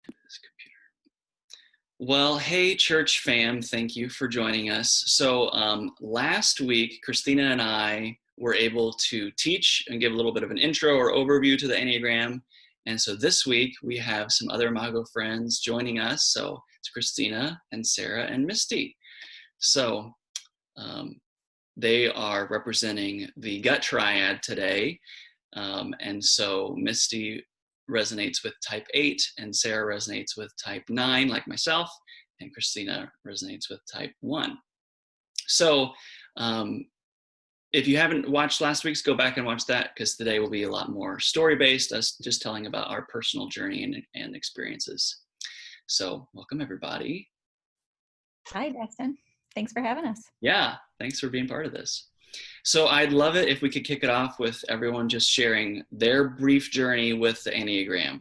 This computer. Well, hey, church fam, thank you for joining us. So last week, Christina and I were able to teach and give a little bit of an intro or overview to the Enneagram. And so this week, we have some other Imago friends joining us. So it's Christina and Sarah and Misty. So they are representing the Gut Triad today. And so Misty resonates with type 8, and Sarah resonates with type 9, like myself, and Christina resonates with type 1. So if you haven't watched last week's, go back and watch that, because today will be a lot more story-based, us just telling about our personal journey and experiences. So welcome, everybody. Hi, Dustin. Thanks for having us. Yeah, thanks for being part of this. So I'd love it if we could kick it off with everyone just sharing their brief journey with the Enneagram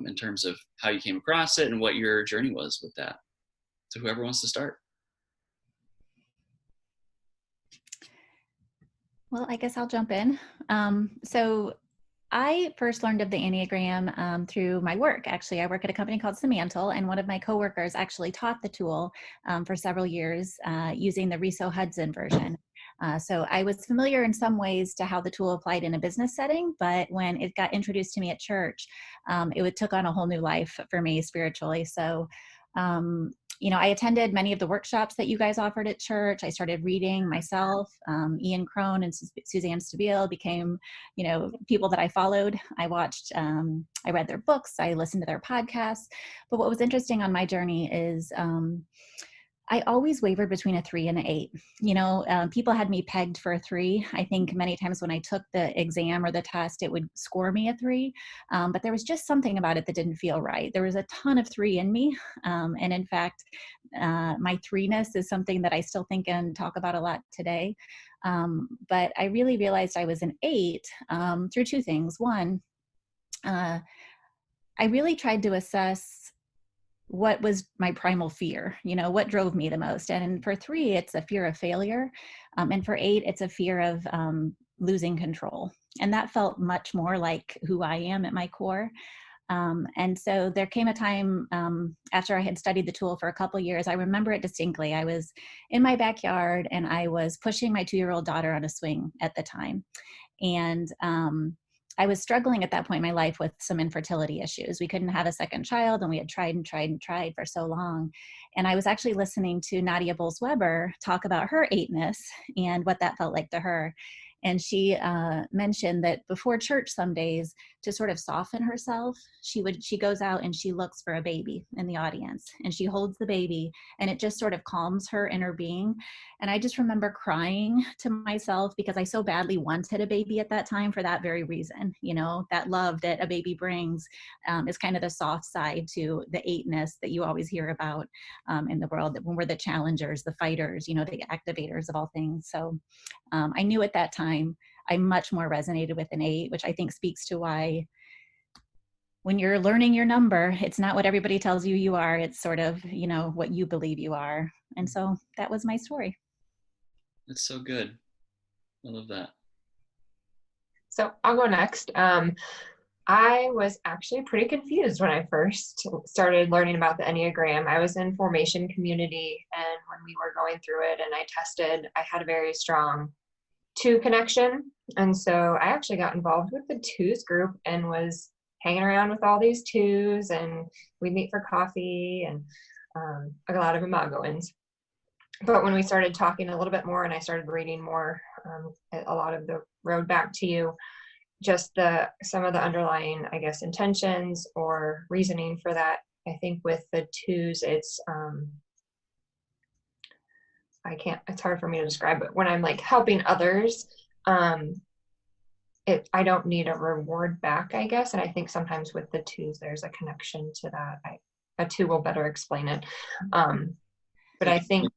in terms of how you came across it and what your journey was with that. So whoever wants to start. Well, I guess I'll jump in. So I first learned of the Enneagram through my work. Actually, I work at a company called Semantle, and one of my coworkers actually taught the tool for several years using the Riso Hudson version. So I was familiar in some ways to how the tool applied in a business setting, but when it got introduced to me at church, it took on a whole new life for me spiritually. So I attended many of the workshops that you guys offered at church. I started reading myself. Ian Crone and Suzanne Stabile became, people that I followed. I watched, I read their books, I listened to their podcasts. But what was interesting on my journey is I always wavered between a 3 and an 8. People had me pegged for a 3. I think many times when I took the exam or the test, it would score me a 3. But there was just something about it that didn't feel right. There was a ton of 3 in me. And in fact, my 3-ness is something that I still think and talk about a lot today. But I really realized I was an 8 through two things. One, I really tried to assess what was my primal fear, what drove me the most. And for 3, it's a fear of failure. And for 8, it's a fear of losing control. And that felt much more like who I am at my core. And so there came a time after I had studied the tool for a couple years, I remember it distinctly. I was in my backyard and I was pushing my 2-year-old daughter on a swing at the time. And I was struggling at that point in my life with some infertility issues. We couldn't have a second child, and we had tried and tried and tried for so long. And I was actually listening to Nadia Bolz-Weber talk about her 8-ness and what that felt like to her. And she mentioned that before church some days, to sort of soften herself, she goes out and she looks for a baby in the audience, and she holds the baby, and it just sort of calms her inner being. And I just remember crying to myself because I so badly wanted a baby at that time for that very reason. That love that a baby brings is kind of the soft side to the 8-ness that you always hear about in the world, that when we're the challengers, the fighters, the activators of all things. So I knew at that time I much more resonated with an 8, which I think speaks to why when you're learning your number, it's not what everybody tells you you are. It's sort of, what you believe you are. And so that was my story. That's so good. I love that. So I'll go next. I was actually pretty confused when I first started learning about the Enneagram. I was in formation community, and when we were going through it and I tested, I had a very strong 2 connection. And so I actually got involved with the 2s group and was hanging around with all these 2s, and we'd meet for coffee and a lot of Imagoans. But when we started talking a little bit more and I started reading more, a lot of the Road Back to You, just some of the underlying, I guess, intentions or reasoning for that. I think with the 2s, it's hard for me to describe, but when I'm like helping others, I don't need a reward back, I guess. And I think sometimes with the 2s, there's a connection to that. A 2 will better explain it. But I think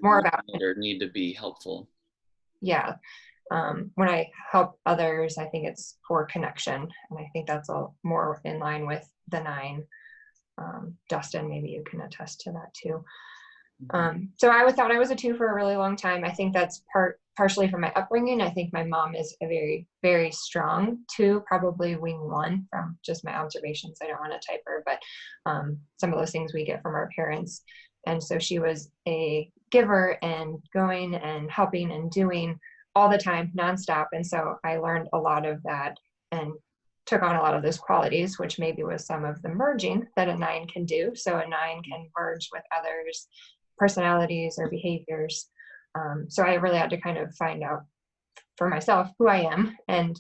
more about or need to be helpful. Yeah. When I help others, I think it's for connection. And I think that's more in line with the 9. Dustin, maybe you can attest to that too. So I thought I was a 2 for a really long time. I think that's partially from my upbringing. I think my mom is a very, very strong 2, probably wing 1 from just my observations. I don't want to type her, but some of those things we get from our parents. And so she was a giver and going and helping and doing all the time, nonstop. And so I learned a lot of that and took on a lot of those qualities, which maybe was some of the merging that a 9 can do. So a 9 can merge with others' personalities or behaviors. So I really had to kind of find out for myself who I am. And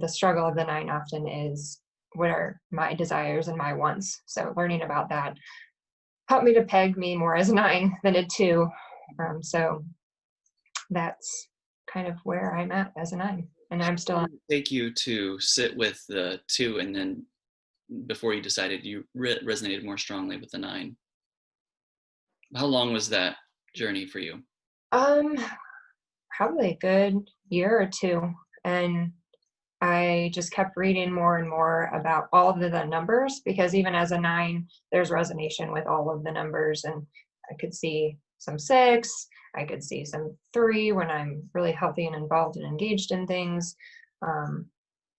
the struggle of the 9 often is what are my desires and my wants. So learning about that helped me to peg me more as a 9 than a 2. So that's kind of where I'm at as a 9. And I'm still take you to sit with the 2, and then before you decided you resonated more strongly with the 9. How long was that journey for you? Probably a good year or 2. And I just kept reading more and more about all of the numbers, because even as a 9, there's resonation with all of the numbers. And I could see some 6, I could see some 3 when I'm really healthy and involved and engaged in things.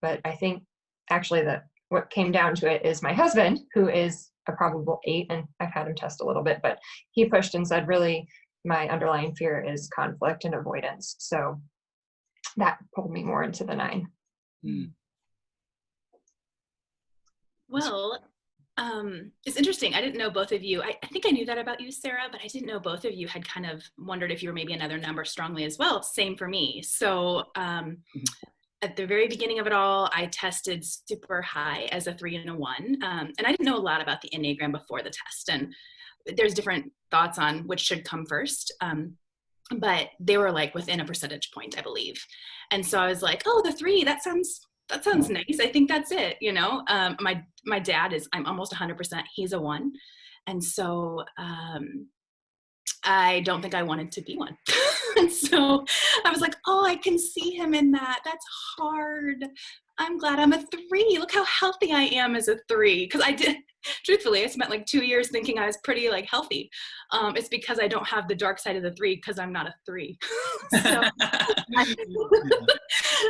But I think actually that what came down to it is my husband, who is a probable 8, and I've had him test a little bit, but he pushed and said, really, my underlying fear is conflict and avoidance. So that pulled me more into the 9. Well, it's interesting. I didn't know both of you. I think I knew that about you, Sarah, but I didn't know both of you had kind of wondered if you were maybe another number strongly as well. Same for me. So at the very beginning of it all, I tested super high as a 3 and a 1. And I didn't know a lot about the Enneagram before the test. And there's different thoughts on which should come first. But they were like within a percentage point, I believe. And so I was like, oh, the 3, that sounds nice. I think that's it. You know, my dad is, I'm almost 100%. He's a 1. And so I don't think I wanted to be 1. And so I was like, oh, I can see him in that. That's hard. I'm glad I'm a 3. Look how healthy I am as a 3. Because truthfully, I spent like 2 years thinking I was pretty like healthy. It's because I don't have the dark side of the 3, because I'm not a 3. So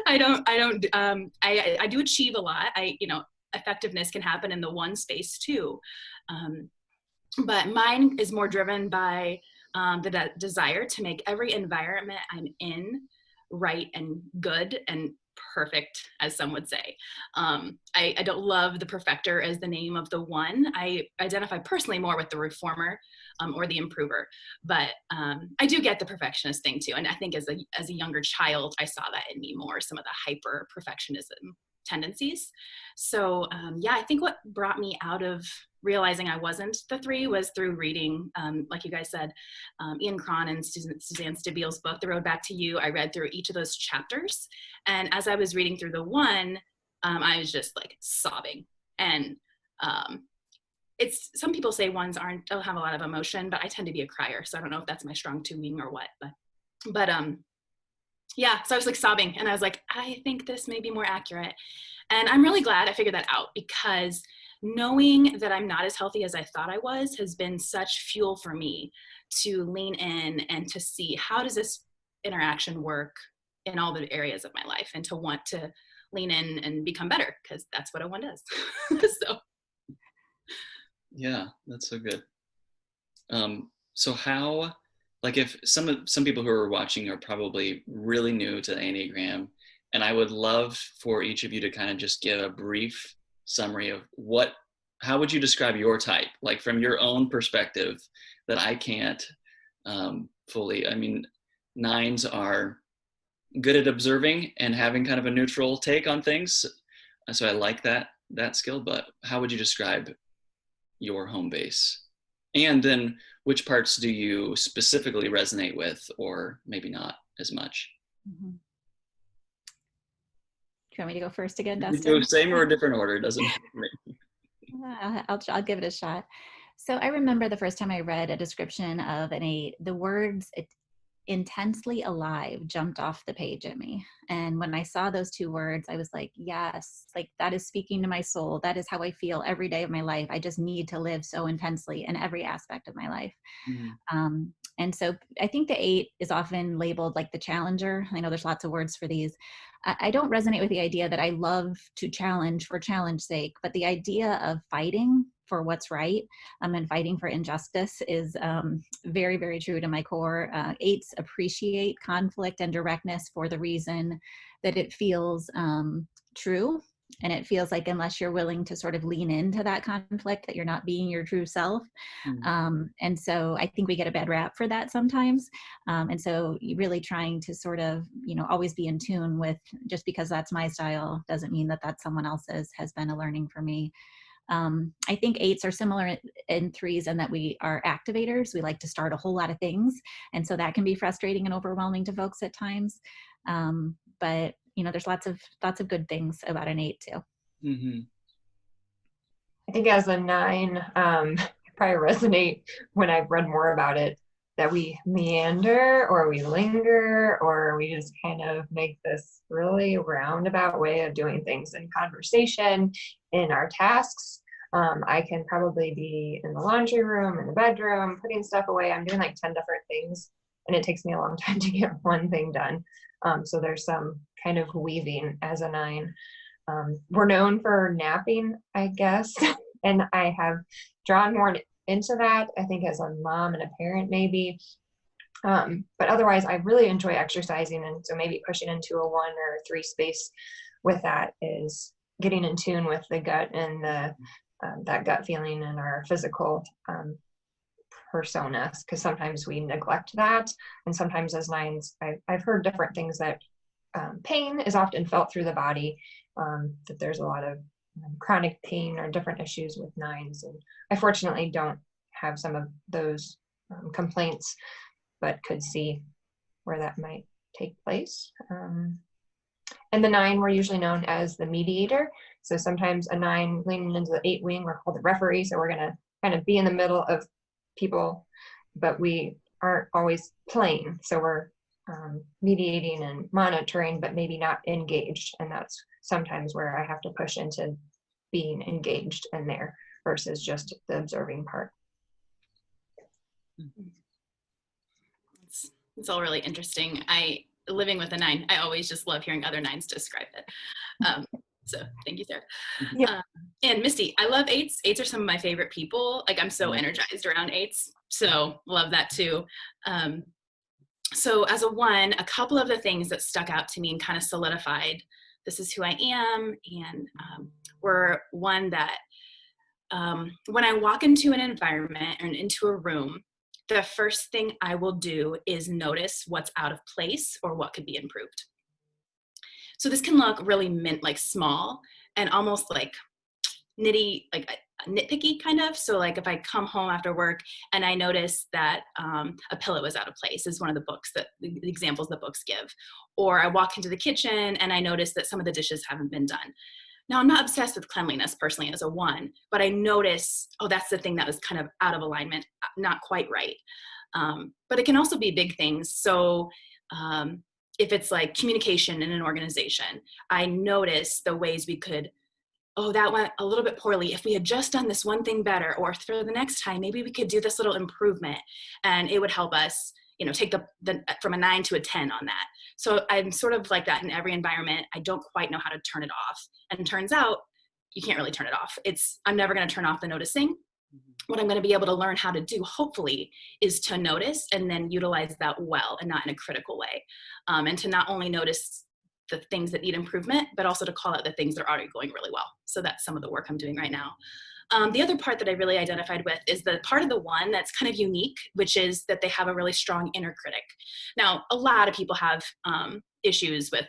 I do achieve a lot. Effectiveness can happen in the 1 space too. But mine is more driven by the desire to make every environment I'm in right and good and perfect, as some would say. I don't love the perfecter as the name of the 1. I identify personally more with the reformer or the improver, but I do get the perfectionist thing too. And I think as a younger child, I saw that in me more, some of the hyper perfectionism tendencies. So I think what brought me out of realizing I wasn't the 3 was through reading, like you guys said, Ian Cron and Suzanne Stabile's book, The Road Back to You. I read through each of those chapters. And as I was reading through the 1, I was just like sobbing. And some people say 1s don't have a lot of emotion, but I tend to be a crier. So I don't know if that's my strong 2 wing or what, but so I was like sobbing, and I was like, I think this may be more accurate. And I'm really glad I figured that out, because knowing that I'm not as healthy as I thought I was has been such fuel for me to lean in and to see how does this interaction work in all the areas of my life, and to want to lean in and become better, because that's what a 1 does. So. Yeah, that's so good. So how, like, if some people who are watching are probably really new to the Enneagram, and I would love for each of you to kind of just give a brief summary of how would you describe your type, like from your own perspective, that I can't fully. I mean, 9s are good at observing and having kind of a neutral take on things, so I like that skill. But how would you describe your home base? And then which parts do you specifically resonate with, or maybe not as much? Mm-hmm. Do you want me to go first again, You Dustin? go same or a different order, doesn't matter. I'll give it a shot. So I remember the first time I read a description of the words, intensely alive jumped off the page at me. And when I saw those two words, I was like, yes, like that is speaking to my soul. That is how I feel every day of my life. I just need to live so intensely in every aspect of my life. Mm-hmm. And so I think the 8 is often labeled like the challenger. I know there's lots of words for these. I don't resonate with the idea that I love to challenge for challenge sake, but the idea of fighting for what's right and fighting for injustice is very, very true to my core. 8s appreciate conflict and directness for the reason that it feels true. And it feels like unless you're willing to sort of lean into that conflict, that you're not being your true self. And so I think we get a bad rap for that sometimes. And so you really trying to sort of, always be in tune with, just because that's my style doesn't mean that that's someone else's, has been a learning for me. I think 8s are similar in 3s in that we are activators. We like to start a whole lot of things. And so that can be frustrating and overwhelming to folks at times. But there's lots of good things about an 8 too. Mm-hmm. I think as a 9, I probably resonate when I've read more about it, that we meander or we linger or we just kind of make this really roundabout way of doing things in conversation, in our tasks. I can probably be in the laundry room, in the bedroom, putting stuff away. I'm doing like 10 different things, and it takes me a long time to get one thing done. So there's some kind of weaving as a 9. We're known for napping, I guess, and I have drawn more into that, I think, as a mom and a parent maybe. But otherwise, I really enjoy exercising, and so maybe pushing into a 1 or 3 space with that is getting in tune with the gut and that gut feeling and our physical personas, because sometimes we neglect that. And sometimes as 9s, I've heard different things that pain is often felt through the body, that there's a lot of chronic pain or different issues with 9s. And I fortunately don't have some of those complaints, but could see where that might take place. And the 9, we're usually known as the mediator. So sometimes a 9 leaning into the 8 wing, we're called the referee. So we're going to kind of be in the middle of people, but we aren't always playing. So we're mediating and monitoring, but maybe not engaged. And that's sometimes where I have to push into being engaged in there versus just the observing part. It's all really interesting. Living with a 9, I always just love hearing other 9s describe it. So thank you, Sarah. Yeah. And Misty, I love 8s. 8s are some of my favorite people. Like, I'm so energized around 8s. So love that too. So as a 1, a couple of the things that stuck out to me and kind of solidified this is who I am, and were one that when I walk into an environment and into a room, the first thing I will do is notice what's out of place or what could be improved. So this can look really like small and almost like nitpicky kind of. So like if I come home after work and I notice that a pillow is out of place, is one of the examples the books give. Or I walk into the kitchen and I notice that some of the dishes haven't been done. Now, I'm not obsessed with cleanliness personally as a 1, but I notice, that's the thing that was kind of out of alignment, not quite right. But it can also be big things. So if it's like communication in an organization, I notice the ways we could, that went a little bit poorly. If we had just done this one thing better, or for the next time, maybe we could do this little improvement and it would help us, take the from a 9 to a 10 on that. So I'm sort of like that in every environment. I don't quite know how to turn it off. And it turns out you can't really turn it off. I'm never going to turn off the noticing. What I'm going to be able to learn how to do, hopefully, is to notice and then utilize that well and not in a critical way. And to not only notice the things that need improvement, but also to call out the things that are already going really well. So that's some of the work I'm doing right now. The other part that I really identified with is the part of the 1 that's kind of unique, which is that they have a really strong inner critic. Now, a lot of people have issues with,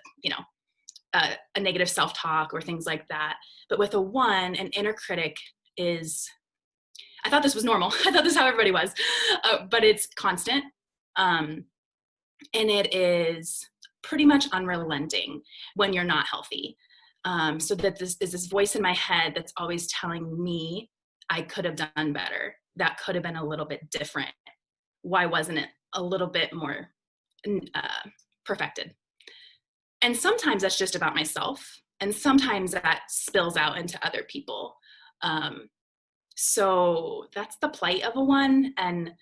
a negative self-talk or things like that. But with a 1, an inner critic is, I thought this was normal. I thought this is how everybody was, but it's constant. And it is pretty much unrelenting when you're not healthy. So that this is this voice in my head that's always telling me I could have done better. That could have been a little bit different. Why wasn't it a little bit more perfected. And sometimes that's just about myself, and sometimes that spills out into other people. So that's the plight of a 1. And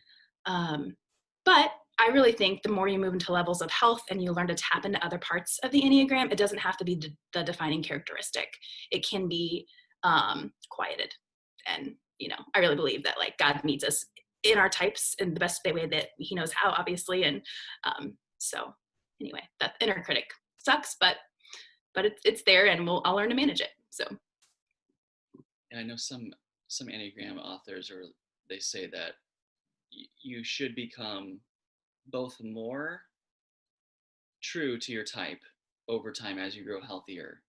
but I really think the more you move into levels of health and you learn to tap into other parts of the Enneagram, it doesn't have to be the defining characteristic. It can be quieted. And, I really believe that like God meets us in our types in the best way that he knows how, obviously. And so anyway, that inner critic sucks, but it's there, and I'll learn to manage it. So. And I know some Enneagram authors, or they say that you should become both more true to your type over time as you grow healthier,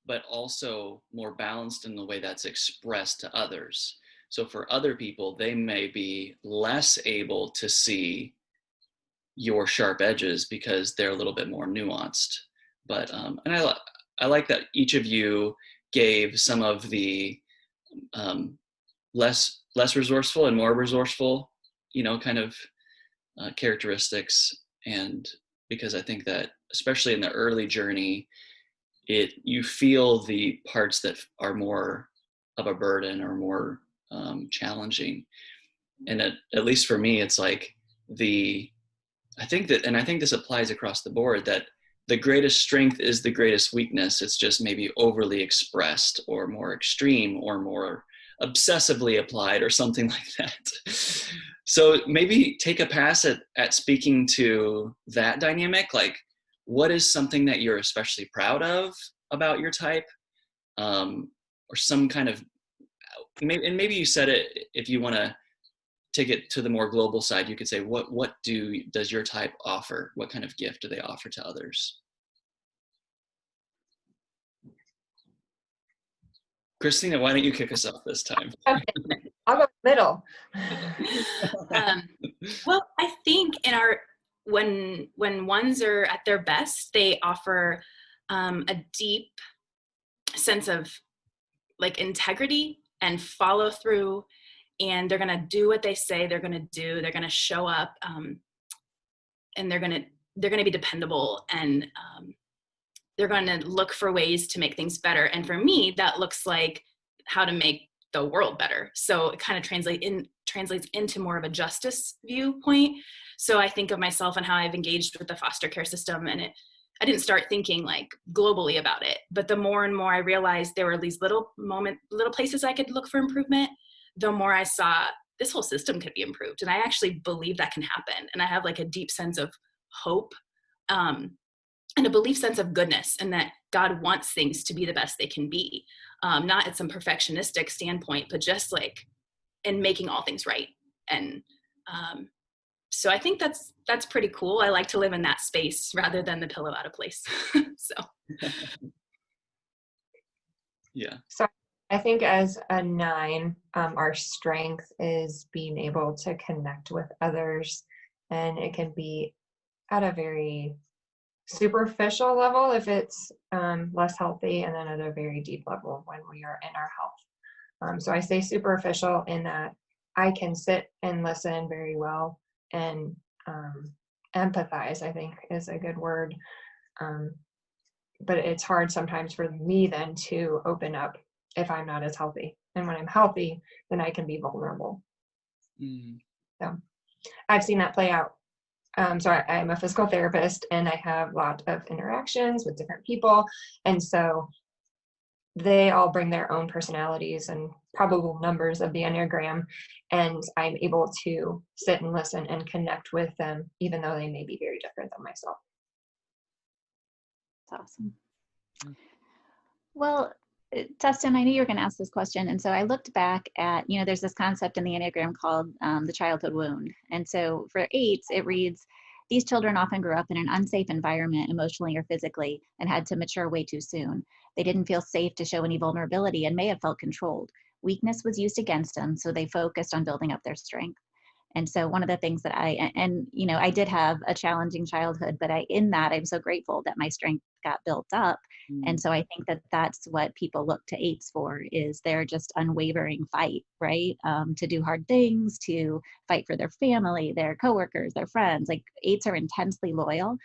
but also more balanced in the way that's expressed to others. So for other people, they may be less able to see your sharp edges because they're a little bit more nuanced. But and I like that each of you gave some of the less resourceful and more resourceful, kind of characteristics. And because I think that especially in the early journey, you feel the parts that are more of a burden or more challenging. And at least for me, it's like I think this applies across the board, that the greatest strength is the greatest weakness. It's just maybe overly expressed or more extreme or more obsessively applied or something like that. So maybe take a pass at speaking to that dynamic. Like, what is something that you're especially proud of about your type? Or some kind of, and maybe you said it, if you want to take it to the more global side, you could say, what does your type offer? What kind of gift do they offer to others? Christina, why don't you kick us off this time? Okay, I'll go middle. Well, I think when 1s are at their best, they offer a deep sense of like integrity and follow through, and they're going to do what they say they're going to do. They're going to show up, and they're going to be dependable, and they're going to look for ways to make things better. And for me, that looks like how to make the world better. So it kind of translates into more of a justice viewpoint. So I think of myself and how I've engaged with the foster care system, and I didn't start thinking like globally about it, but the more and more I realized there were these little places I could look for improvement, the more I saw this whole system could be improved. And I actually believe that can happen. And I have like a deep sense of hope, and a belief sense of goodness, and that God wants things to be the best they can be. Not at some perfectionistic standpoint, but just like in making all things right. And so I think that's pretty cool. I like to live in that space rather than the pillow out of place. So. Yeah. So I think as a 9, our strength is being able to connect with others, and it can be at a very superficial level if it's less healthy, and then at a very deep level when we are in our health. So I say superficial in that I can sit and listen very well, and empathize, I think, is a good word. But it's hard sometimes for me then to open up if I'm not as healthy. And when I'm healthy, then I can be vulnerable. Mm. So I've seen that play out. So I'm a physical therapist, and I have a lot of interactions with different people. And so they all bring their own personalities and probable numbers of the Enneagram. And I'm able to sit and listen and connect with them, even though they may be very different than myself. That's awesome. Well, Dustin, I knew you were going to ask this question. And so I looked back at, there's this concept in the Enneagram called the childhood wound. And so for 8s, it reads, these children often grew up in an unsafe environment emotionally or physically and had to mature way too soon. They didn't feel safe to show any vulnerability and may have felt controlled. Weakness was used against them, so they focused on building up their strength. And so one of the things that I did have a challenging childhood, but I'm so grateful that my strength got built up. And so I think that that's what people look to eights for, is their just unwavering fight, right? To do hard things, to fight for their family, their coworkers, their friends. Like, eights are intensely loyal.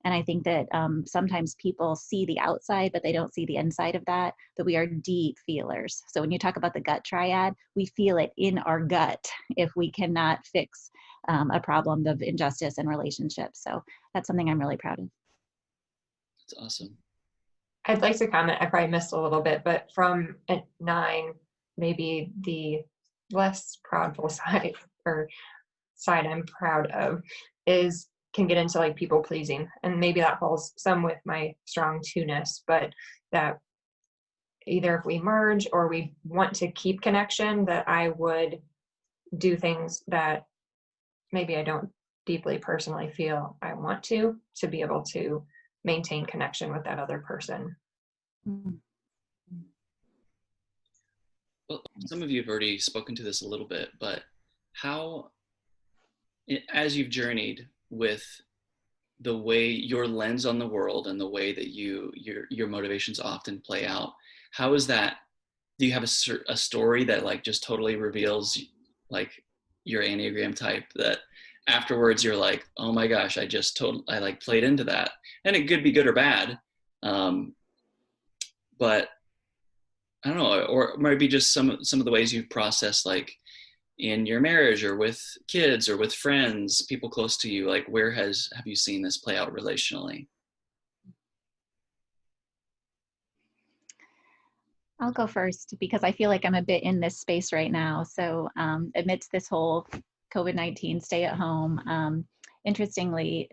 And I think that sometimes people see the outside, but they don't see the inside of that we are deep feelers. So when you talk about the gut triad, we feel it in our gut if we cannot fix a problem of injustice in relationships. So that's something I'm really proud of. That's awesome. I'd like to comment, I probably missed a little bit, but from a 9, maybe the less proudful side, or side I'm proud of, can get into like people pleasing. And maybe that falls some with my strong 2-ness, but that either if we merge or we want to keep connection, that I would do things that maybe I don't deeply personally feel I want to be able to maintain connection with that other person. Well, some of you have already spoken to this a little bit, but how, as you've journeyed with the way your lens on the world and the way that your motivations often play out, how is that? Do you have a story that like just totally reveals like your Enneagram type, that afterwards you're like, oh my gosh, I like played into that? And it could be good or bad. But I don't know, or maybe just some of the ways you've processed, like in your marriage or with kids or with friends, people close to you, like where have you seen this play out relationally? I'll go first because I feel like I'm a bit in this space right now. So amidst this whole COVID-19 stay at home, interestingly,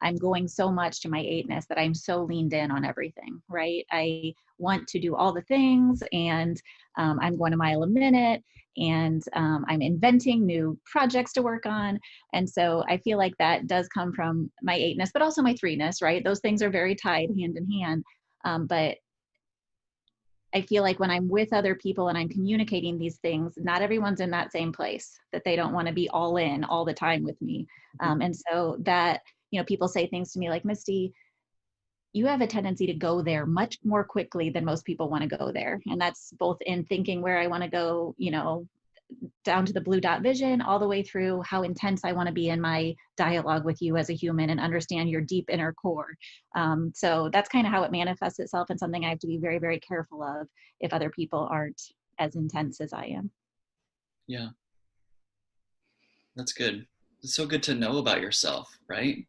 I'm going so much to my 8-ness that I'm so leaned in on everything, right? I want to do all the things, and I'm going a mile a minute, and I'm inventing new projects to work on. And so I feel like that does come from my 8-ness, but also my 3-ness, right? Those things are very tied hand in hand. But I feel like when I'm with other people and I'm communicating these things, not everyone's in that same place, that they don't want to be all in all the time with me. And so that, people say things to me like, Misty, you have a tendency to go there much more quickly than most people want to go there. And that's both in thinking where I want to go, down to the blue dot vision, all the way through how intense I want to be in my dialogue with you as a human and understand your deep inner core. So that's kind of how it manifests itself, and something I have to be very, very careful of if other people aren't as intense as I am. Yeah. That's good. It's so good to know about yourself, right?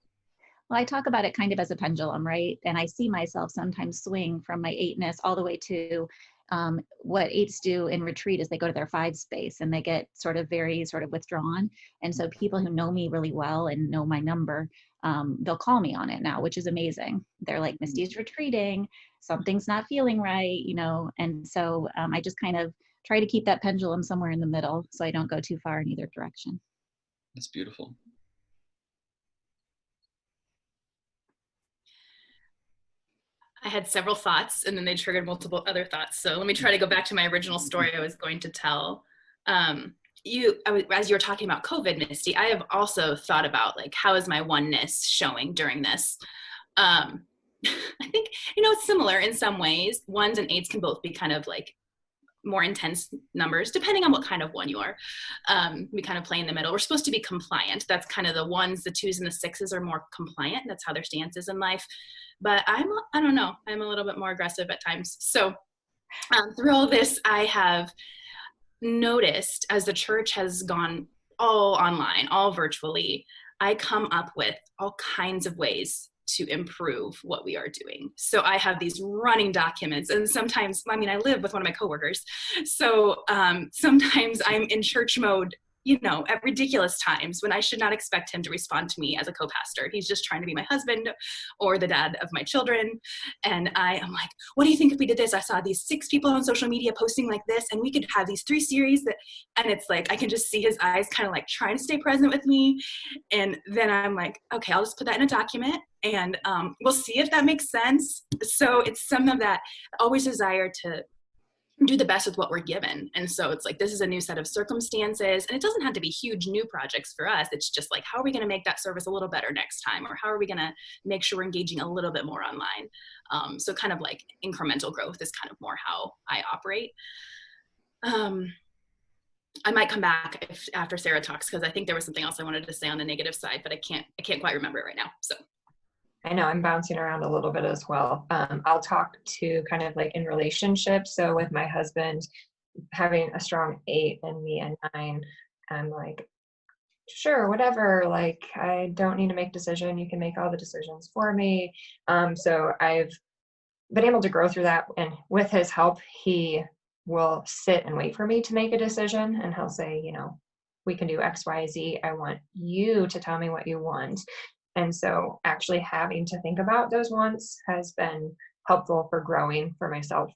Well, I talk about it kind of as a pendulum, right? And I see myself sometimes swing from my 8-ness all the way to what 8s do in retreat is they go to their 5 space and they get very withdrawn. And so people who know me really well and know my number, they'll call me on it now, which is amazing. They're like, Misty's retreating, something's not feeling right, and so I just kind of try to keep that pendulum somewhere in the middle so I don't go too far in either direction. That's beautiful. I had several thoughts and then they triggered multiple other thoughts. So let me try to go back to my original story I was going to tell. As you were talking about COVID, Misty, I have also thought about like, how is my oneness showing during this? I think, it's similar in some ways. 1s and 8s can both be kind of like more intense numbers, depending on what kind of one you are. We kind of play in the middle. We're supposed to be compliant. That's kind of the 1s, the 2s, and the 6s are more compliant. That's how their stance is in life. But I don't know, I'm a little bit more aggressive at times. So through all this, I have noticed as the church has gone all online, all virtually, I come up with all kinds of ways to improve what we are doing. So I have these running documents, and sometimes, I live with one of my coworkers. So sometimes I'm in church mode, at ridiculous times when I should not expect him to respond to me as a co-pastor. He's just trying to be my husband or the dad of my children. And I am like, what do you think if we did this? I saw these 6 people on social media posting like this, and we could have these 3 series and it's like, I can just see his eyes kind of like trying to stay present with me. And then I'm like, okay, I'll just put that in a document and we'll see if that makes sense. So it's some of that always desire to do the best with what we're given. And so it's like, this is a new set of circumstances, and it doesn't have to be huge new projects for us. It's just like, how are we going to make that service a little better next time? Or how are we going to make sure we're engaging a little bit more online? So kind of like incremental growth is kind of more how I operate. I might come back after Sarah talks, because I think there was something else I wanted to say on the negative side, but I can't quite remember it right now. So I know I'm bouncing around a little bit as well. I'll talk to kind of like in relationships. So with my husband, having a strong 8 and me a 9, I'm like, sure, whatever. Like, I don't need to make decision. You can make all the decisions for me. So I've been able to grow through that. And with his help, he will sit and wait for me to make a decision. And he'll say, you know, we can do X, Y, Z. I want you to tell me what you want. And so actually having to think about those wants has been helpful for growing for myself.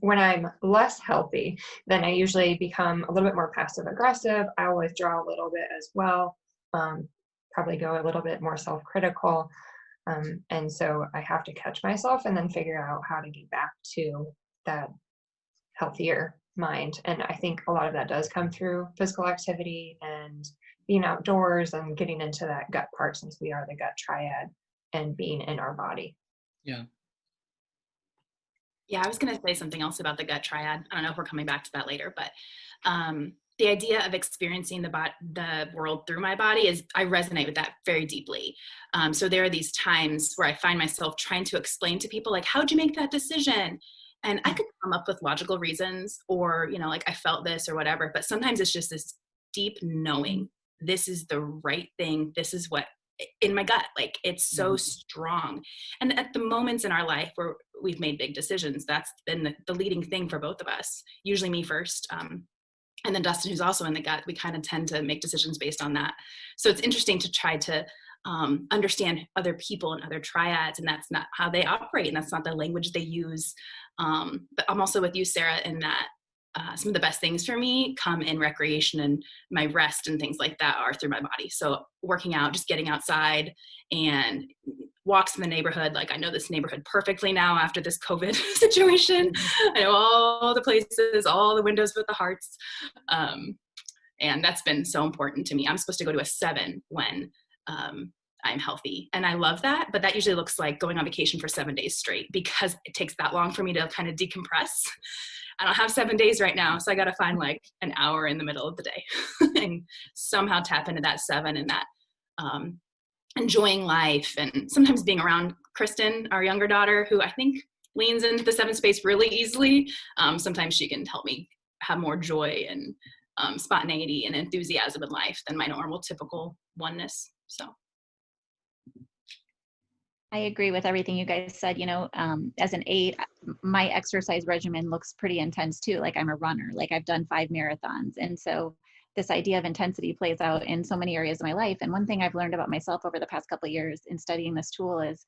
When I'm less healthy, then I usually become a little bit more passive aggressive. I'll withdraw a little bit as well, probably go a little bit more self-critical. And so I have to catch myself and then figure out how to get back to that healthier mind. And I think a lot of that does come through physical activity and being outdoors and getting into that gut part, since we are the gut triad, and being in our body. Yeah. Yeah, I was going to say something else about the gut triad. I don't know if we're coming back to that later, but the idea of experiencing the world through my body I resonate with that very deeply. So there are these times where I find myself trying to explain to people, like, how'd you make that decision? And I could come up with logical reasons, or, you know, like, I felt this or whatever, but sometimes it's just this deep knowing, this is the right thing. This is what in my gut, like, it's so strong. And at the moments in our life where we've made big decisions, that's been the leading thing for both of us, usually me first. And then Dustin, who's also in the gut, we kind of tend to make decisions based on that. So it's interesting to try to understand other people and other triads, and that's not how they operate, and that's not the language they use. But I'm also with you, Sarah, in that some of the best things for me come in recreation, and my rest and things like that are through my body. So working out, just getting outside, and walks in the neighborhood. Like, I know this neighborhood perfectly now after this COVID situation. I know all the places, all the windows with the hearts. And that's been so important to me. I'm supposed to go to a 7 when I'm healthy. And I love that. But that usually looks like going on vacation for 7 days straight, because it takes that long for me to kind of decompress. I don't have 7 days right now. So I got to find like an hour in the middle of the day and somehow tap into that 7 and that enjoying life, and sometimes being around Kristen, our younger daughter, who I think leans into the 7 space really easily. Sometimes she can help me have more joy and spontaneity and enthusiasm in life than my normal typical oneness. So I agree with everything you guys said. You know, as an 8, my exercise regimen looks pretty intense too. Like, I'm a runner, like I've done 5 marathons. And so this idea of intensity plays out in so many areas of my life. And one thing I've learned about myself over the past couple of years in studying this tool is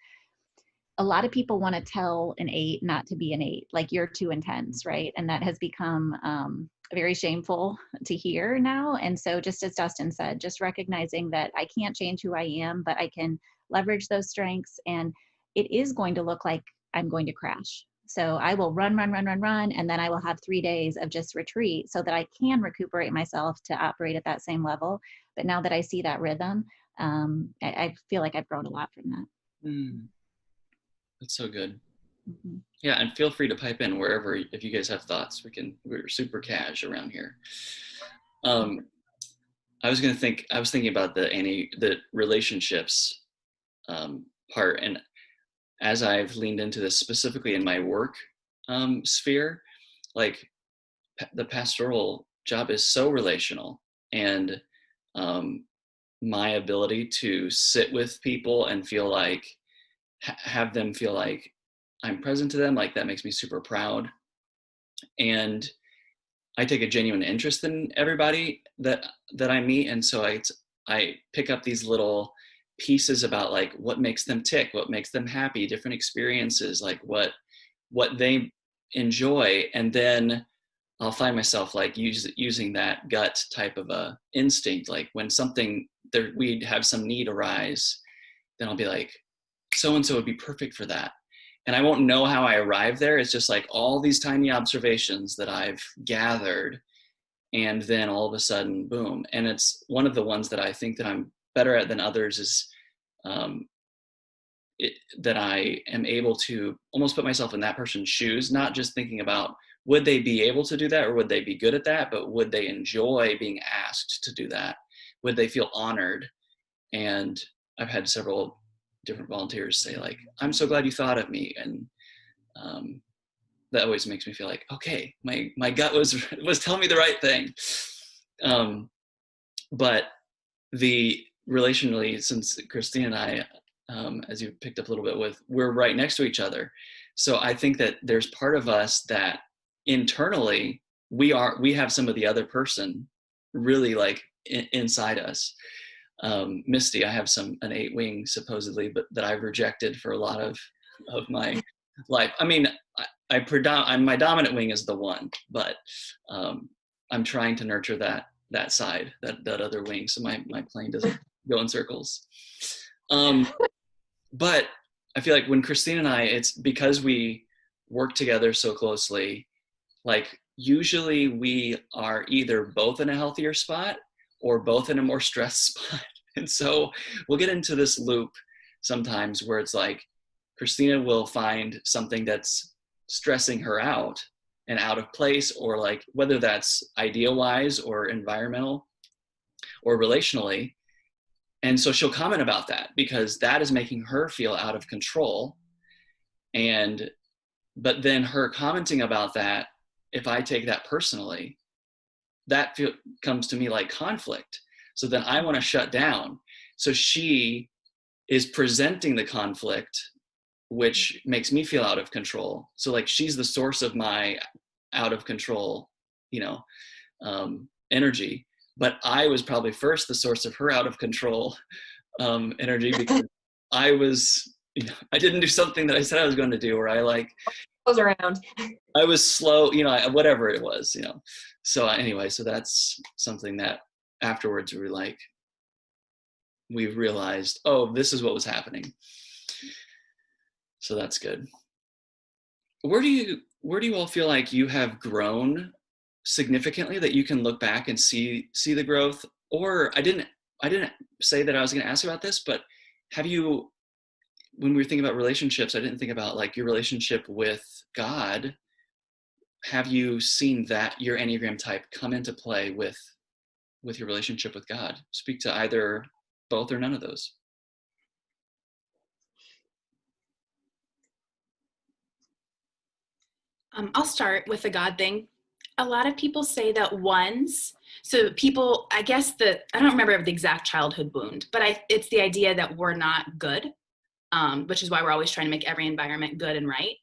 a lot of people want to tell an 8 not to be an 8, like, you're too intense, right? And that has become very shameful to hear now. And so just as Dustin said, just recognizing that I can't change who I am, but I can leverage those strengths, and it is going to look like I'm going to crash. So I will run, and then I will have 3 days of just retreat so that I can recuperate myself to operate at that same level. But now that I see that rhythm, I feel like I've grown a lot from that. That's so good. Mm-hmm. Yeah, and feel free to pipe in wherever, if you guys have thoughts. We're super cash around here. I was thinking about the relationships part, and as I've leaned into this specifically in my work sphere, like, the pastoral job is so relational, and my ability to sit with people and feel like, have them feel like I'm present to them, like, that makes me super proud. And I take a genuine interest in everybody that I meet. And so I pick up these little pieces about, like, what makes them tick, what makes them happy, different experiences, like what they enjoy. And then I'll find myself like using that gut type of a instinct. Like, when we'd have some need arise, then I'll be like, so-and-so would be perfect for that. and I won't know how I arrived there. It's just like all these tiny observations that I've gathered, and then all of a sudden, boom. And it's one of the ones that I think that I'm better at than others is that I am able to almost put myself in that person's shoes, not just thinking about would they be able to do that or would they be good at that, but would they enjoy being asked to do that? Would they feel honored? And I've had several different volunteers say like, I'm so glad you thought of me. And that always makes me feel like, okay, my gut was telling me the right thing. But the relationally, since Christina and I, as you picked up a little bit with, we're right next to each other. So I think that there's part of us that internally we have some of the other person really like inside us. Misty, I have an 8 wing supposedly, but that I've rejected for a lot of my life. I mean, my dominant wing is the 1, but I'm trying to nurture that side, that other wing, so my plane doesn't go in circles. But I feel like when Christina and I, it's because we work together so closely, like usually we are either both in a healthier spot or both in a more stressed spot. And so we'll get into this loop sometimes where it's like Christina will find something that's stressing her out and out of place, or like whether that's idea wise or environmental or relationally. And so she'll comment about that because that is making her feel out of control. But then her commenting about that, if I take that personally, that comes to me like conflict. So then I want to shut down. So she is presenting the conflict, which makes me feel out of control. So like she's the source of my out of control, energy. But I was probably first the source of her out of control energy because I didn't do something that I said I was going to do, or I Goes around. I was slow, whatever it was, So anyway, so that's something that afterwards we realized, oh, this is what was happening. So that's good. Where do you all feel like you have grown significantly that you can look back and see the growth? Or I didn't say that I was going to ask about this, but have you, when we were thinking about relationships, I didn't think about like your relationship with God. Have you seen that your Enneagram type come into play with your relationship with God? Speak to either both or none of those. I'll start with the God thing. A lot of people say that so people, I guess I don't remember the exact childhood wound, but it's the idea that we're not good, which is why we're always trying to make every environment good and right.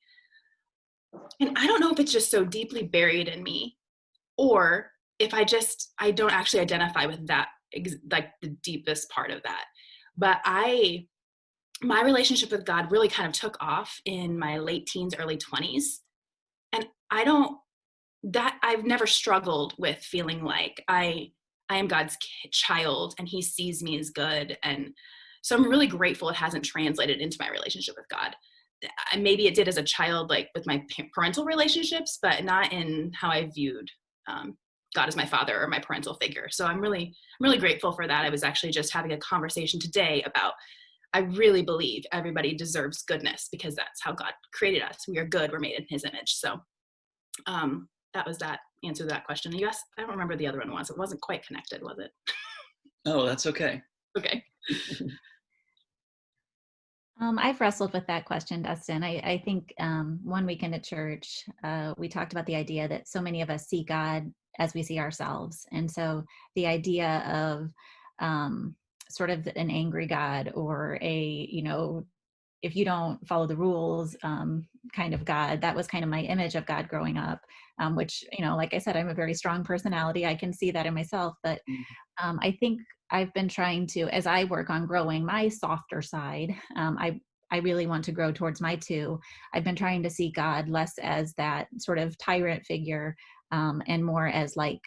And I don't know if it's just so deeply buried in me, or if I don't actually identify with that, like the deepest part of that. But my relationship with God really kind of took off in my late teens, early 20s. And I've never struggled with feeling like I am God's child and he sees me as good. And so I'm really grateful it hasn't translated into my relationship with God. Maybe it did as a child, like with my parental relationships, but not in how I viewed God as my father or my parental figure. So I'm really grateful for that. I was actually just having a conversation today about, I really believe everybody deserves goodness because that's how God created us. We are good. We're made in his image. So that was that answer to that question. Yes, I don't remember the other one was. It wasn't quite connected, was it? Oh, that's okay. Okay. I've wrestled with that question, Dustin. I think one weekend at church, we talked about the idea that so many of us see God as we see ourselves. And so the idea of sort of an angry God or if you don't follow the rules kind of God, that was kind of my image of God growing up, which, like I said, I'm a very strong personality. I can see that in myself, but I think I've been trying to, as I work on growing my softer side, I really want to grow towards my 2. I've been trying to see God less as that sort of tyrant figure and more as like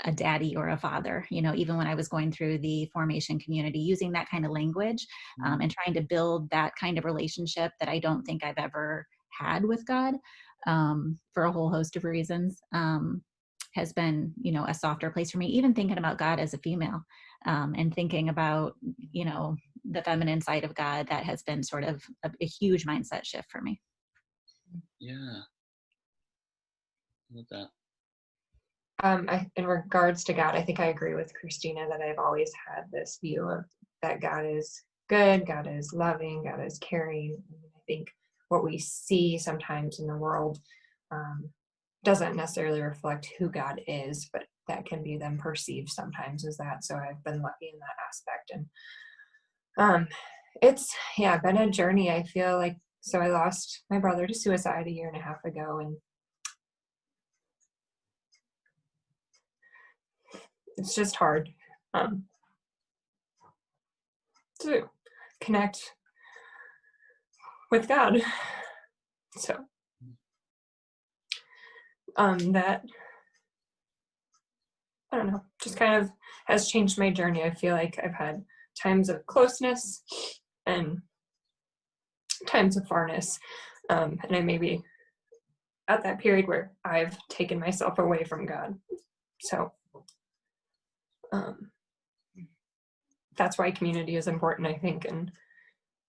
a daddy or a father, even when I was going through the formation community, using that kind of language, and trying to build that kind of relationship that I don't think I've ever had with God, for a whole host of reasons, has been, a softer place for me, even thinking about God as a female, and thinking about, the feminine side of God. That has been sort of a huge mindset shift for me. Yeah. I love that. In regards to God, I think I agree with Christina that I've always had this view of that God is good, God is loving, God is caring. I think what we see sometimes in the world doesn't necessarily reflect who God is, but that can be then perceived sometimes as that. So I've been lucky in that aspect. And it's been a journey. I feel like, so I lost my brother to suicide 1.5 years ago, and it's just hard to connect with God. So that, I don't know, just kind of has changed my journey. I feel like I've had times of closeness and times of farness. And I may be at that period where I've taken myself away from God. So that's why community is important, I think. And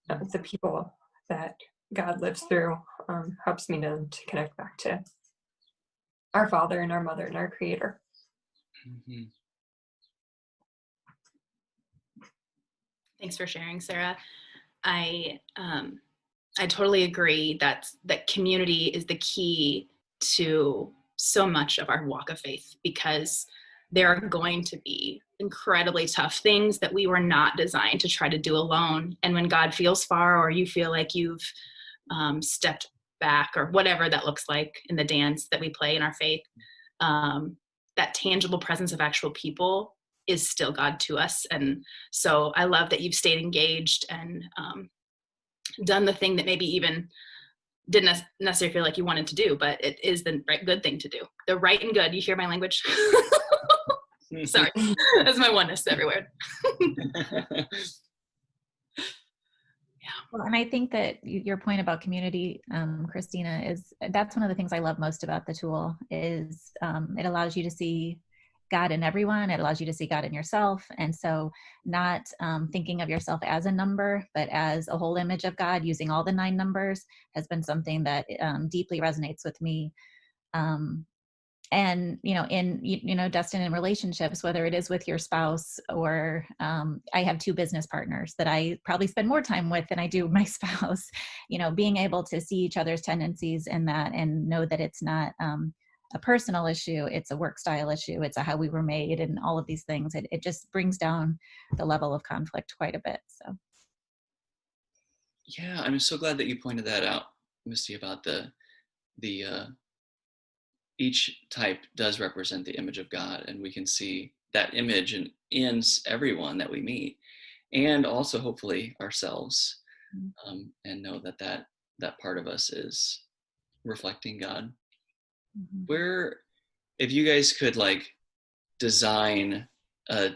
the people that God lives through helps me to connect back to our Father and our Mother and our Creator. Mm-hmm. Thanks for sharing, Sarah. I totally agree that community is the key to so much of our walk of faith, because there are going to be incredibly tough things that we were not designed to try to do alone. And when God feels far, or you feel like you've stepped back, or whatever that looks like in the dance that we play in our faith, that tangible presence of actual people is still God to us. And so I love that you've stayed engaged and done the thing that maybe even didn't necessarily feel like you wanted to do, but it is the right good thing to do. The right and good. You hear my language? Sorry, that's my oneness everywhere. Well, and I think that your point about community, Christina, that's one of the things I love most about the tool is it allows you to see God in everyone. It allows you to see God in yourself. And so not thinking of yourself as a number, but as a whole image of God, using all the 9 numbers has been something that deeply resonates with me. And, Dustin, in relationships, whether it is with your spouse or I have 2 business partners that I probably spend more time with than I do my spouse, being able to see each other's tendencies in that and know that it's not a personal issue, it's a work style issue, it's a how we were made and all of these things. It just brings down the level of conflict quite a bit. So. Yeah, I'm so glad that you pointed that out, Misty, about the each type does represent the image of God, and we can see that image in everyone that we meet, and also hopefully ourselves, and know that part of us is reflecting God. Mm-hmm. Where, if you guys could design a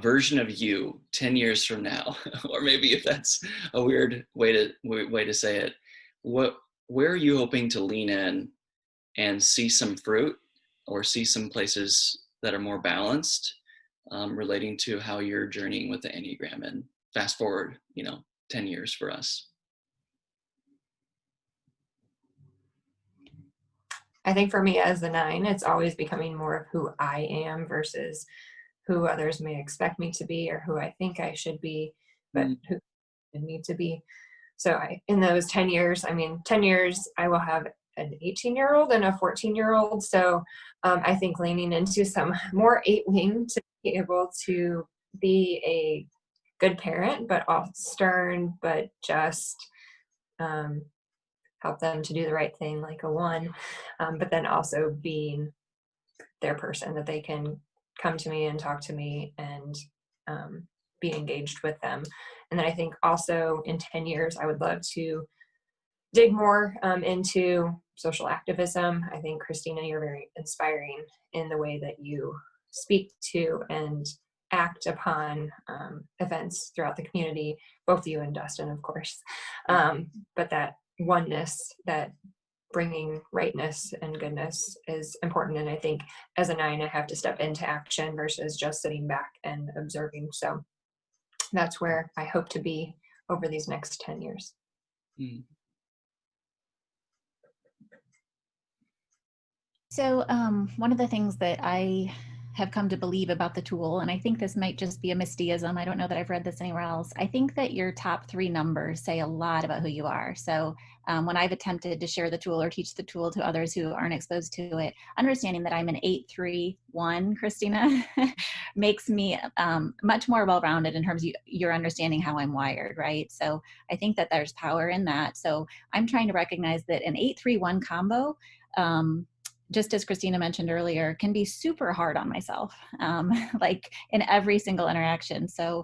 version of you 10 years from now, or maybe if that's a weird way to say it, where are you hoping to lean in and see some fruit, or see some places that are more balanced, relating to how you're journeying with the Enneagram, and fast forward 10 years for us? I think for me as a 9, it's always becoming more of who I am versus who others may expect me to be, or who I think I should be, but who I need to be. So in those 10 years, 10 years, I will have an 18-year-old and a 14-year-old. So I think leaning into some more 8-wing to be able to be a good parent, but also stern, but just help them to do the right thing, like a 1, but then also being their person, that they can come to me and talk to me and be engaged with them. And then I think also in 10 years, I would love to dig more into social activism. I think, Christina, you're very inspiring in the way that you speak to and act upon events throughout the community, both you and Dustin, of course. But that oneness, that bringing rightness and goodness is important. And I think as a 9, I have to step into action versus just sitting back and observing. So that's where I hope to be over these next 10 years. Mm. So one of the things that I have come to believe about the tool, and I think this might just be a Mistyism, I don't know that I've read this anywhere else, I think that your top 3 numbers say a lot about who you are. So when I've attempted to share the tool or teach the tool to others who aren't exposed to it, understanding that I'm an 8-3-1, Christina, makes me much more well-rounded in terms of your understanding how I'm wired, right? So I think that there's power in that. So I'm trying to recognize that an 8-3-1 combo, just as Christina mentioned earlier, can be super hard on myself, like in every single interaction. So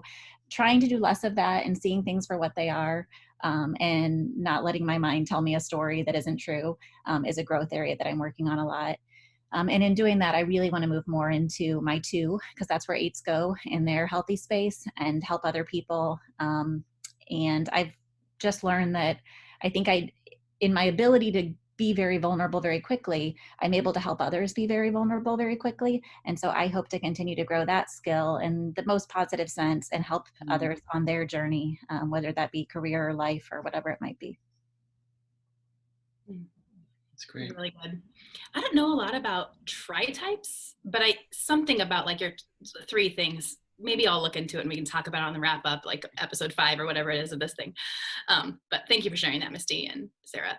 trying to do less of that and seeing things for what they are, and not letting my mind tell me a story that isn't true, is a growth area that I'm working on a lot. And in doing that, I really want to move more into my 2, because that's where 8s go in their healthy space and help other people. And I've just learned that I think in my ability to be very vulnerable very quickly, I'm able to help others be very vulnerable very quickly. And so I hope to continue to grow that skill in the most positive sense and help others on their journey, whether that be career or life or whatever it might be. That's great. Really good. I don't know a lot about tri-types, but something about like your 3 things. Maybe I'll look into it and we can talk about it on the wrap up, like episode 5 or whatever it is of this thing. But thank you for sharing that, Misty and Sarah.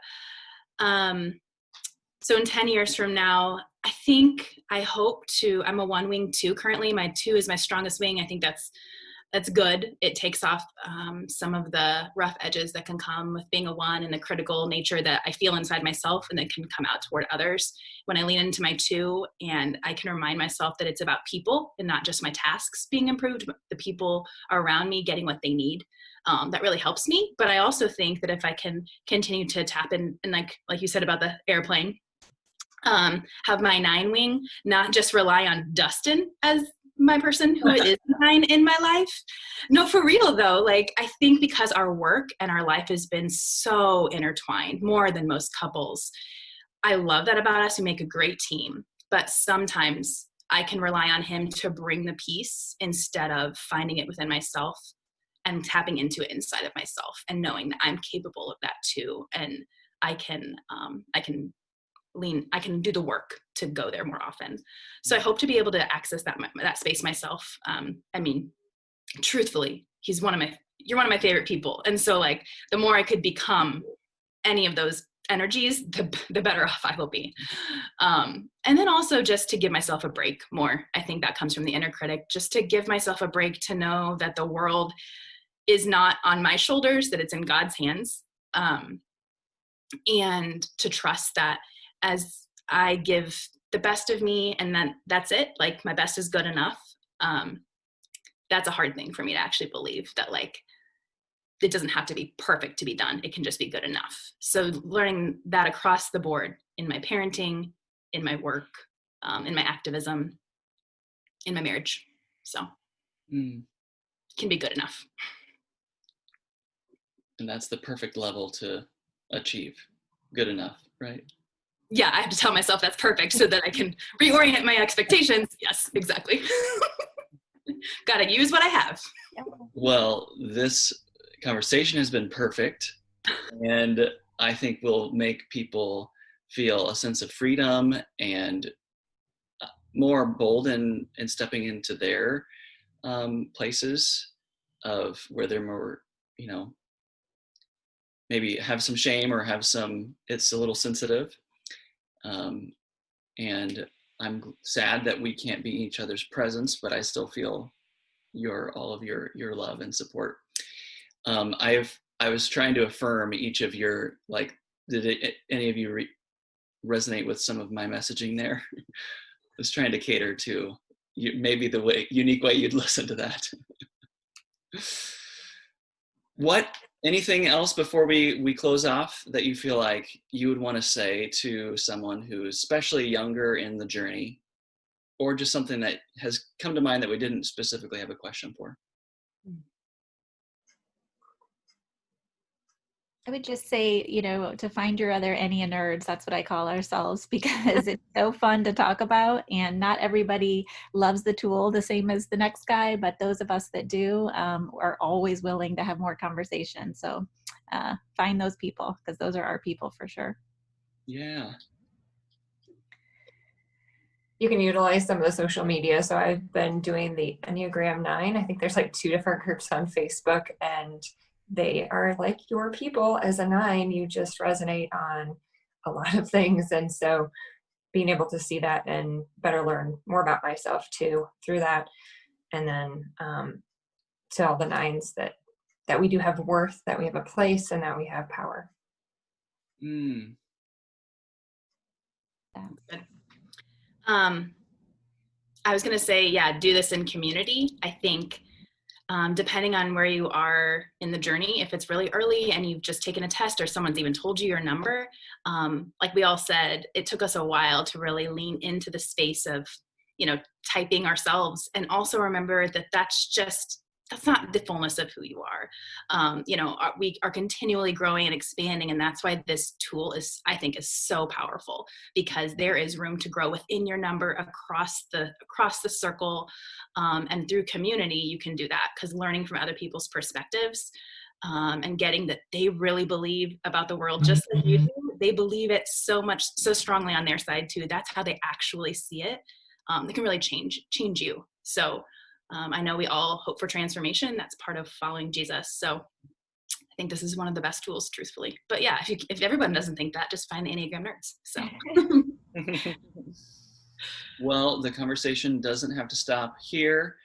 So in 10 years from now, I hope I'm a 1 wing 2 currently. My 2 is my strongest wing. I think that's good. It takes off some of the rough edges that can come with being a 1 and the critical nature that I feel inside myself and that can come out toward others. When I lean into my 2 and I can remind myself that it's about people and not just my tasks being improved, but the people around me getting what they need. That really helps me. But I also think that if I can continue to tap in and like you said about the airplane, have my 9 wing, not just rely on Dustin as my person who is 9 in my life. No, for real though. Like I think because our work and our life has been so intertwined, more than most couples. I love that about us. We make a great team, but sometimes I can rely on him to bring the peace instead of finding it within myself and tapping into it inside of myself and knowing that I'm capable of that too. And I can do the work to go there more often. So I hope to be able to access that space myself. I mean, truthfully, you're one of my favorite people. And so like, the more I could become any of those energies, the better off I will be. And then also just to give myself a break more. I think that comes from the inner critic, just to give myself a break to know that the world is not on my shoulders, that it's in God's hands. And to trust that as I give the best of me and then that's it, like my best is good enough. That's a hard thing for me to actually believe, that like, it doesn't have to be perfect to be done. It can just be good enough. So learning that across the board in my parenting, in my work, in my activism, in my marriage. So can be good enough. And that's the perfect level to achieve. Good enough, right? Yeah, I have to tell myself that's perfect so that I can reorient my expectations. Yes, exactly. Got to use what I have. Well, this conversation has been perfect, and I think will make people feel a sense of freedom and more bold in stepping into their places of where they're more, maybe have some shame or it's a little sensitive. And I'm sad that we can't be in each other's presence, but I still feel all of your love and support. I was trying to affirm each of your, like, any of you resonate with some of my messaging there? I was trying to cater to maybe the unique way you'd listen to that. Anything else before we close off that you feel like you would want to say to someone who's especially younger in the journey or just something that has come to mind that we didn't specifically have a question for. I would just say, you know, to find your other Ennea nerds, that's what I call ourselves, because it's so fun to talk about, and not everybody loves the tool the same as the next guy, but those of us that do are always willing to have more conversation. So find those people, because those are our people for sure. Yeah. You can utilize some of the social media. So I've been doing the Enneagram 9. I think there's like 2 different groups on Facebook, and they are like your people as a 9. You just resonate on a lot of things. And so being able to see that and better learn more about myself too through that. And then to all the 9s that we do have worth, that we have a place, and that we have power. Mm. I was going to say, yeah, do this in community. I think depending on where you are in the journey, if it's really early and you've just taken a test or someone's even told you your number, like we all said, it took us a while to really lean into the space of, you know, typing ourselves. And also remember that that's not the fullness of who you are. You know, we are continually growing and expanding, and that's why this tool I think is so powerful, because there is room to grow within your number, across the circle, and through community. You can do that, because learning from other people's perspectives, and getting that they really believe about the world just like you do. They believe it so strongly on their side too. That's how they actually see it. They can really change you. So I know we all hope for transformation. That's part of following Jesus. So I think this is one of the best tools, truthfully. But yeah, if everyone doesn't think that, just find the Enneagram nerds. So. Well, the conversation doesn't have to stop here.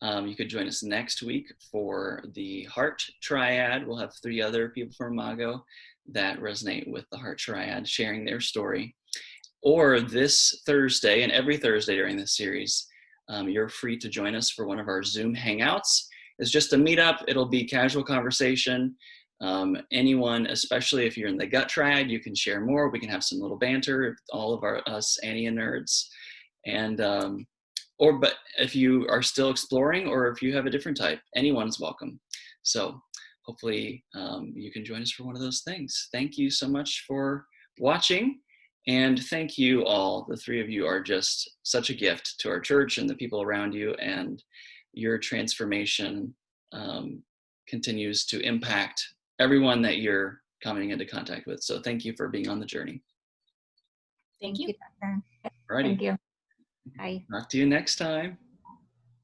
You could join us next week for the Heart Triad. We'll have 3 other people from Imago that resonate with the Heart Triad, sharing their story. Or this Thursday, and every Thursday during this series, you're free to join us for one of our Zoom Hangouts. It's just a meetup. It'll be casual conversation. Anyone, especially if you're in the Gut Triad, you can share more. We can have some little banter, all of us Ennea nerds. And but if you are still exploring, or if you have a different type, anyone's welcome. So hopefully you can join us for one of those things. Thank you so much for watching. And thank you all. The 3 of you are just such a gift to our church and the people around you, and your transformation continues to impact everyone that you're coming into contact with. So thank you for being on the journey. Thank you. Dr. Alrighty. Thank you. Bye. Talk to you next time.